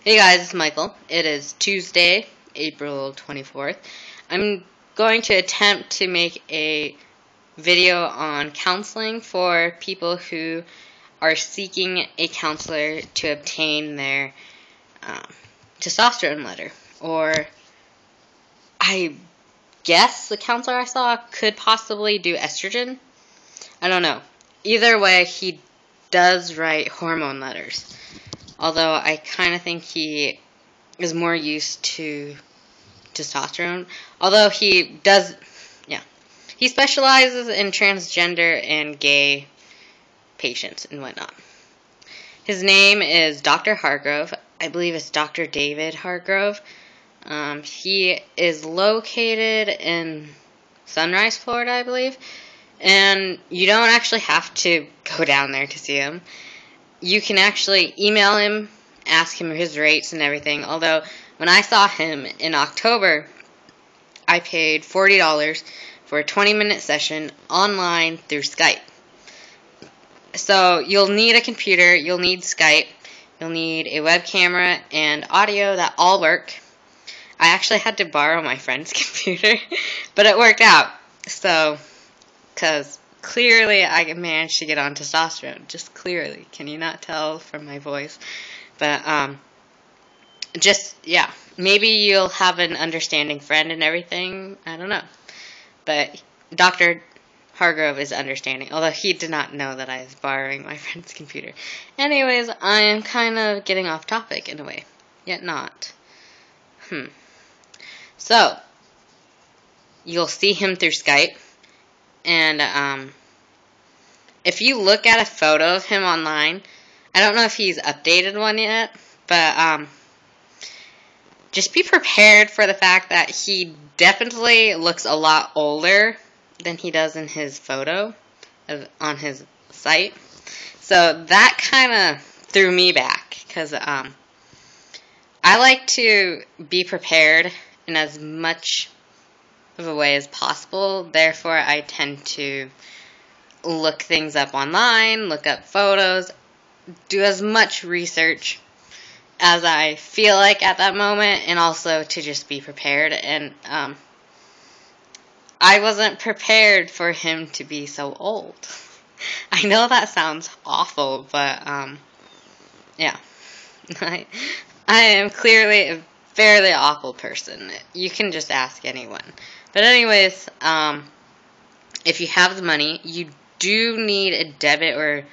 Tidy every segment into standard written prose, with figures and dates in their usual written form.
Hey guys, it's Michael. It is Tuesday, April 24th. I'm going to attempt to make a video on counseling for people who are seeking a counselor to obtain their testosterone letter. Or I guess the counselor I saw could possibly do estrogen. I don't know. Either way, he does write hormone letters. Although I kind of think he is more used to testosterone. Although he specializes in transgender and gay patients and whatnot. His name is Dr. Hargrove. I believe it's Dr. David Hargrove. He is located in Sunrise, Florida, I believe. And you don't actually have to go down there to see him. You can actually email him, ask him his rates and everything. Although, when I saw him in October, I paid $40 for a 20-minute session online through Skype. So, you'll need a computer, you'll need Skype, you'll need a web camera, and audio that all work. I actually had to borrow my friend's computer, but it worked out. So, because clearly I managed to get on testosterone. Just clearly. Can you not tell from my voice? But, maybe you'll have an understanding friend and everything. I don't know. But Dr. Hargrove is understanding, although he did not know that I was borrowing my friend's computer. Anyways, I am kind of getting off topic in a way. Yet not. So, you'll see him through Skype. And, if you look at a photo of him online, I don't know if he's updated one yet, but, just be prepared for the fact that he definitely looks a lot older than he does in his photo on his site. So, that kind of threw me back, because, I like to be prepared in as much of a way as possible. Therefore, I tend to look things up online, look up photos, do as much research as I feel like at that moment, and also to just be prepared. And I wasn't prepared for him to be so old. I know that sounds awful, but yeah. I am clearly a fairly awful person. You can just ask anyone. But anyways, if you have the money, you do need a debit, or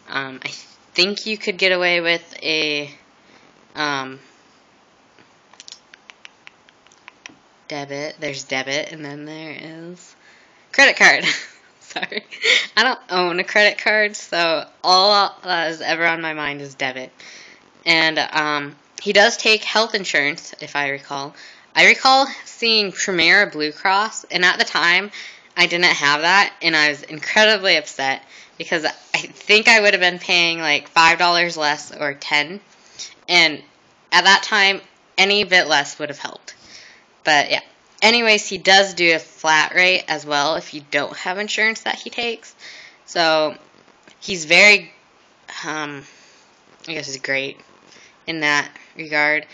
I think you could get away with a debit. There's debit, and then there is credit card. Sorry. I don't own a credit card, so all that is ever on my mind is debit. And he does take health insurance, if I recall. I recall seeing Premier Blue Cross, and at the time, I didn't have that, and I was incredibly upset, because I think I would have been paying like $5 less or $10, and at that time, any bit less would have helped. But yeah, anyways, he does do a flat rate as well if you don't have insurance that he takes. So, he's very, I guess he's great in that regard.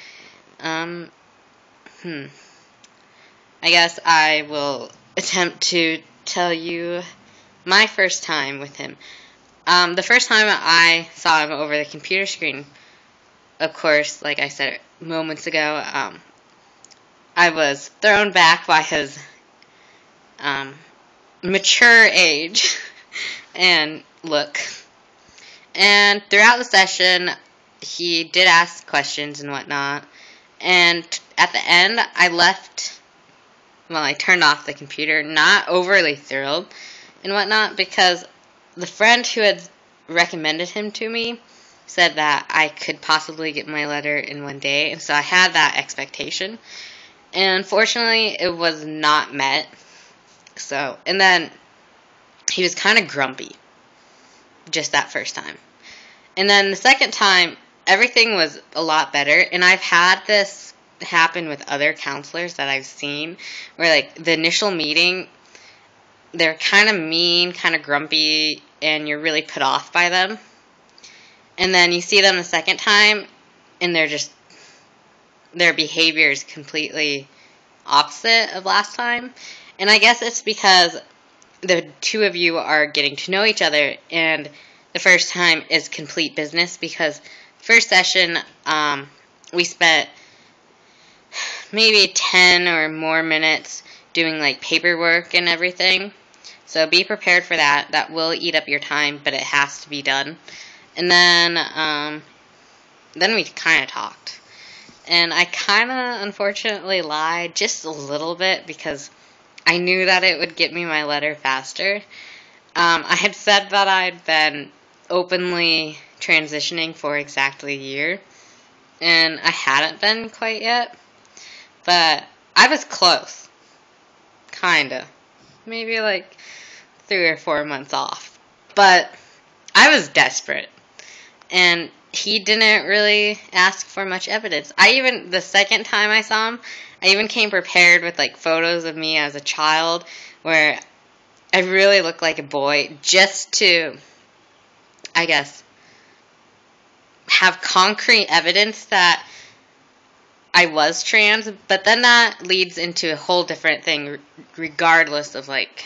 I guess I will attempt to tell you my first time with him. The first time I saw him over the computer screen, of course, like I said moments ago, I was thrown back by his mature age and look. And throughout the session, he did ask questions and whatnot. And at the end, I turned off the computer, not overly thrilled and whatnot, because the friend who had recommended him to me said that I could possibly get my letter in one day, and so I had that expectation. And unfortunately, it was not met. So, and then he was kind of grumpy, just that first time. And then the second time, everything was a lot better, and I've had this happen with other counselors that I've seen, where like the initial meeting, they're kind of mean, kind of grumpy, and you're really put off by them. And then you see them the second time, and they're just their behavior is completely opposite of last time. And I guess it's because the two of you are getting to know each other, and the first time is complete business, because first session, we spent maybe 10 or more minutes doing like paperwork and everything. So be prepared for that. That will eat up your time, but it has to be done. And then we kind of talked. And I kind of unfortunately lied just a little bit because I knew that it would get me my letter faster. I had said that I'd been openly transitioning for exactly a year, and I hadn't been quite yet, but I was close. Kinda. Maybe like 3 or 4 months off. But I was desperate, and he didn't really ask for much evidence. The second time I saw him, I even came prepared with like photos of me as a child where I really looked like a boy, just to, I guess, have concrete evidence that I was trans. But then that leads into a whole different thing, regardless of like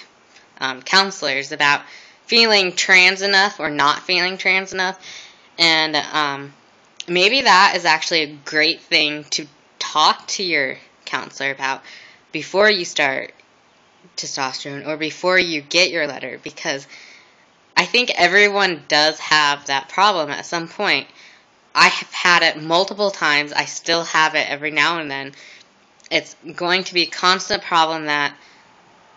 counselors, about feeling trans enough or not feeling trans enough. And maybe that is actually a great thing to talk to your counselor about before you start testosterone or before you get your letter, because I think everyone does have that problem at some point. I have had it multiple times. I still have it every now and then. It's going to be a constant problem that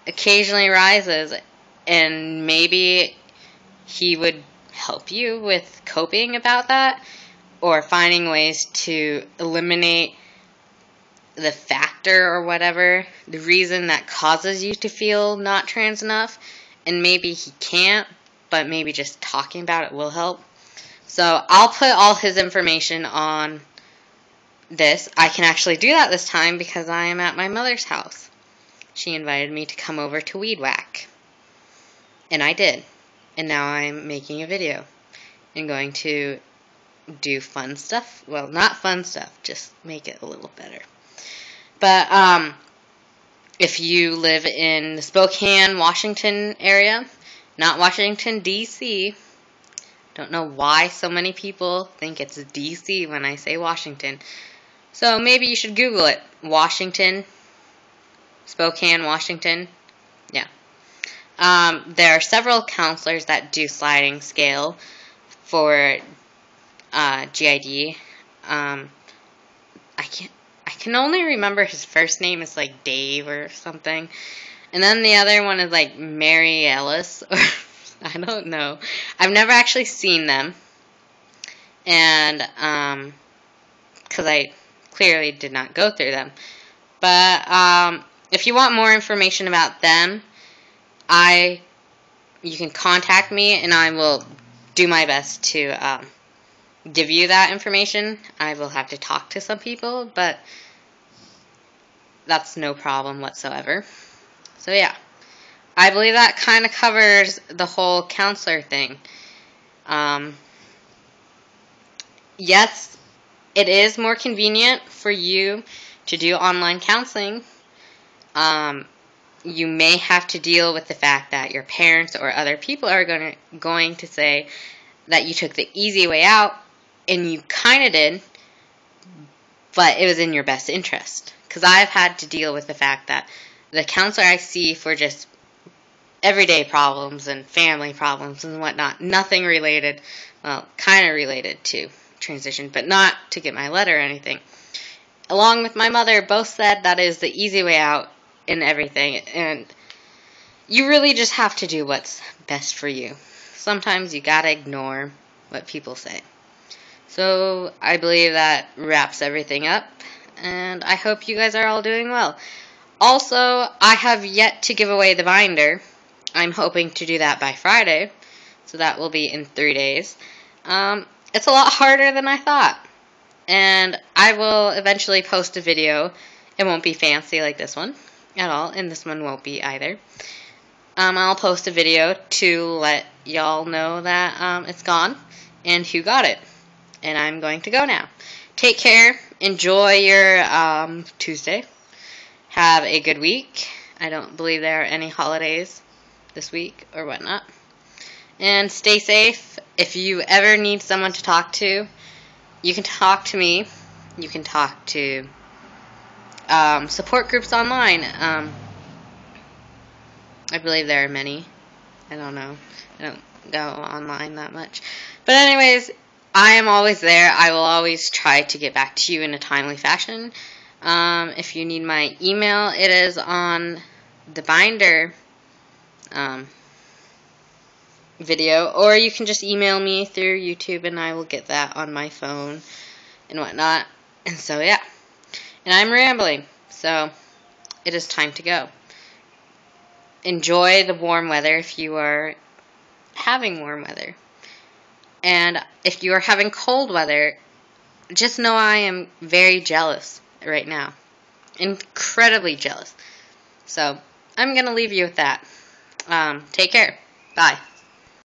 occasionally rises, and maybe he would help you with coping about that, or finding ways to eliminate the factor or whatever, the reason that causes you to feel not trans enough. And maybe he can't, but maybe just talking about it will help. So I'll put all his information on this. I can actually do that this time because I am at my mother's house. She invited me to come over to Weed Whack, and I did. And now I'm making a video and going to do fun stuff. Well, not fun stuff, just make it a little better. But if you live in the Spokane, Washington area, not Washington, D.C., don't know why so many people think it's D.C. when I say Washington. So maybe you should Google it. Washington, Spokane, Washington. Yeah. There are several counselors that do sliding scale for GID. I can only remember his first name is like Dave or something, and then the other one is like Mary Ellis, or I don't know. I've never actually seen them, and because I clearly did not go through them. But if you want more information about them, you can contact me, and I will do my best to give you that information. I will have to talk to some people, but that's no problem whatsoever. So yeah, I believe that kind of covers the whole counselor thing. Yes, it is more convenient for you to do online counseling. You may have to deal with the fact that your parents or other people are going to say that you took the easy way out, and you kind of did, but it was in your best interest. Because I've had to deal with the fact that the counselor I see for just everyday problems and family problems and whatnot, nothing related, well, kind of related to transition, but not to get my letter or anything, along with my mother, both said that is the easy way out in everything, and you really just have to do what's best for you. Sometimes you gotta ignore what people say. So I believe that wraps everything up, and I hope you guys are all doing well. Also, I have yet to give away the binder. I'm hoping to do that by Friday, so that will be in 3 days. It's a lot harder than I thought, and I will eventually post a video. It won't be fancy like this one at all, and this one won't be either. I'll post a video to let y'all know that it's gone and who got it. And I'm going to go now. take care. Enjoy your Tuesday. Have a good week. I don't believe there are any holidays this week or whatnot. And stay safe. If you ever need someone to talk to, you can talk to me. You can talk to support groups online. I believe there are many. I don't know. I don't go online that much. But anyways, I am always there. I will always try to get back to you in a timely fashion. If you need my email, it is on the binder video, or you can just email me through YouTube and I will get that on my phone and whatnot. And so yeah, and I'm rambling, so it is time to go. Enjoy the warm weather if you are having warm weather, and if you are having cold weather, just know I am very jealous right now, incredibly jealous. So I'm gonna leave you with that. Take care. Bye.